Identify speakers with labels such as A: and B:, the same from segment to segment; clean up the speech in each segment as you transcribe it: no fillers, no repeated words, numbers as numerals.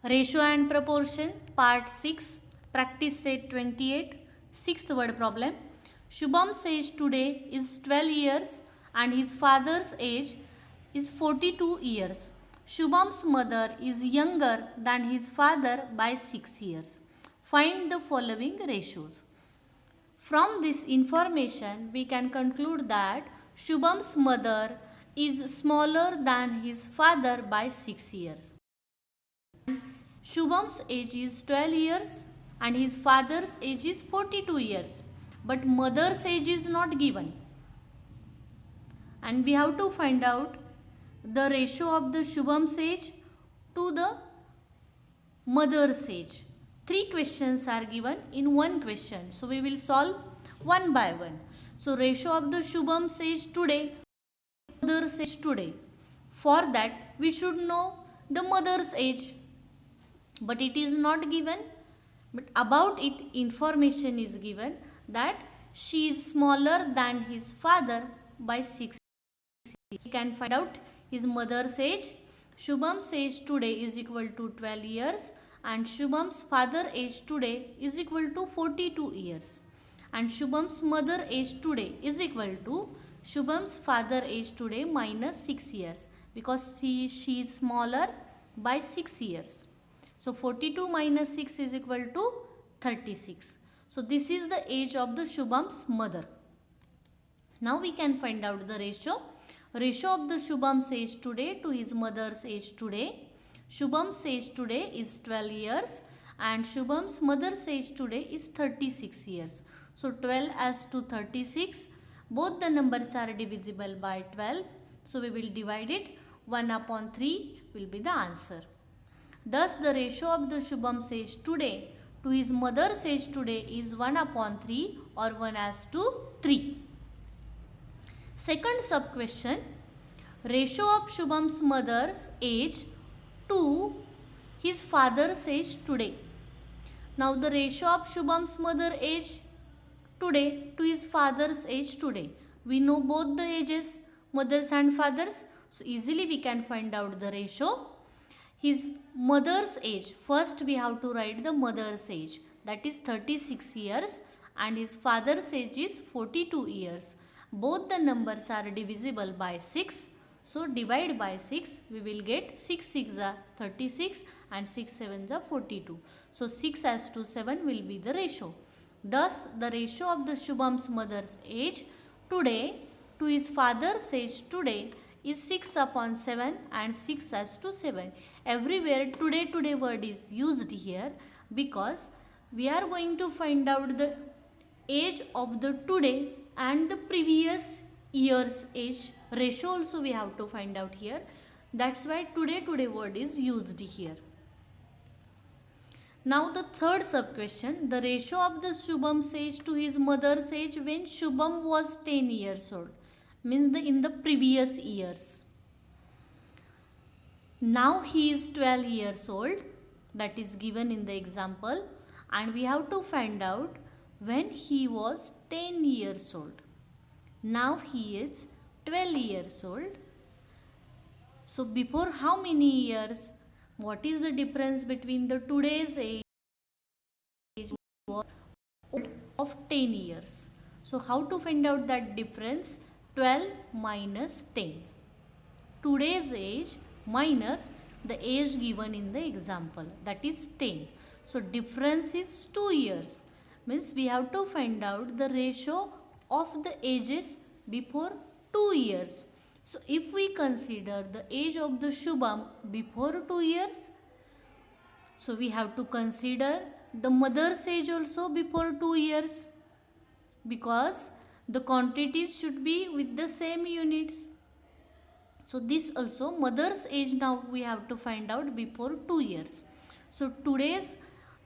A: Ratio and proportion, part 6, practice set 28, sixth word problem. Shubham's age today is 12 years and his father's age is 42 years. Shubham's mother is younger than his father by 6 years. Find the following ratios. From this information, we can conclude that Shubham's mother is smaller than his father by 6 years. Shubham's age is 12 years and his father's age is 42 years. But mother's age is not given. And we have to find out the ratio of the Shubham's age to the mother's age. 3 questions are given in one question. So we will solve one by one. So ratio of the Shubham's age today, mother's age today. For that we should know the mother's age. But it is not given. But about it information is given that she is smaller than his father by 6 years. We can find out his mother's age. Shubham's age today is equal to 12 years and Shubham's father age today is equal to 42 years. And Shubham's mother age today is equal to Shubham's father age today minus 6 years because she is smaller by 6 years. So 42 minus 6 is equal to 36. So this is the age of the Shubham's mother. Now we can find out the ratio. Ratio of the Shubham's age today to his mother's age today. Shubham's age today is 12 years and Shubham's mother's age today is 36 years. So 12 as to 36, both the numbers are divisible by 12. So we will divide it. 1 upon 3 will be the answer. Thus the ratio of the Shubham's age today to his mother's age today is 1 upon 3 or 1 as to 3. Second sub question, ratio of Shubham's mother's age to his father's age today. Now the ratio of Shubham's mother age today to his father's age today. We know both the ages, mothers and fathers. So easily we can find out the ratio. His mother's age, first we have to write the mother's age, that is 36 years and his father's age is 42 years. Both the numbers are divisible by 6. So divide by 6, we will get 6 6 are 36 and 6 7 are 42. So 6 as to 7 will be the ratio. Thus the ratio of the Shubham's mother's age today to his father's age today is 6 upon 7 and 6 as to 7. Everywhere today word is used here because we are going to find out the age of the today and the previous year's age. Ratio also we have to find out here. That's why today word is used here. Now the third sub question, the ratio of the Shubham's age to his mother's age when Shubham was 10 years old, means in the previous years. Now he is 12 years old, that is given in the example, and we have to find out when he was 10 years old. Now he is 12 years old. So before how many years? What is the difference between the today's age of 10 years? So how to find out that difference? 12 minus 10. Today's age minus the age given in the example, that is 10. So difference is 2 years. Means we have to find out the ratio of the ages before 2 years. So if we consider the age of the Shubham before 2 years, so we have to consider the mother's age also before 2 years because the quantities should be with the same units. So this also mother's age now we have to find out before 2 years. So today's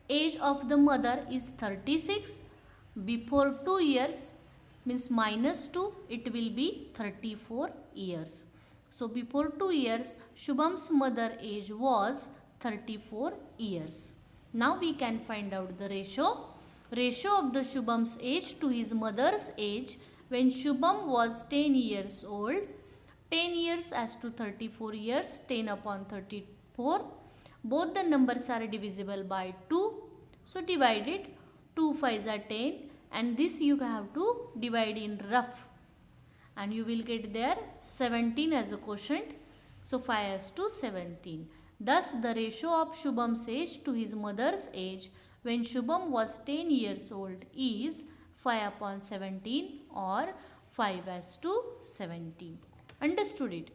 A: age of the mother is 36. Before 2 years means minus 2, it will be 34 years. So before 2 years Shubham's mother age was 34 years. Now we can find out the ratio. Ratio of the Shubham's age to his mother's age when Shubham was 10 years old. 10 years as to 34 years, 10 upon 34 both the numbers are divisible by 2. So divide it. 2 5s are 10 and this you have to divide in rough. And you will get there 17 as a quotient. So 5 as to 17. Thus the ratio of Shubham's age to his mother's age when Shubham was 10 years old is 5 upon 17 or 5 as to 17. Understood it?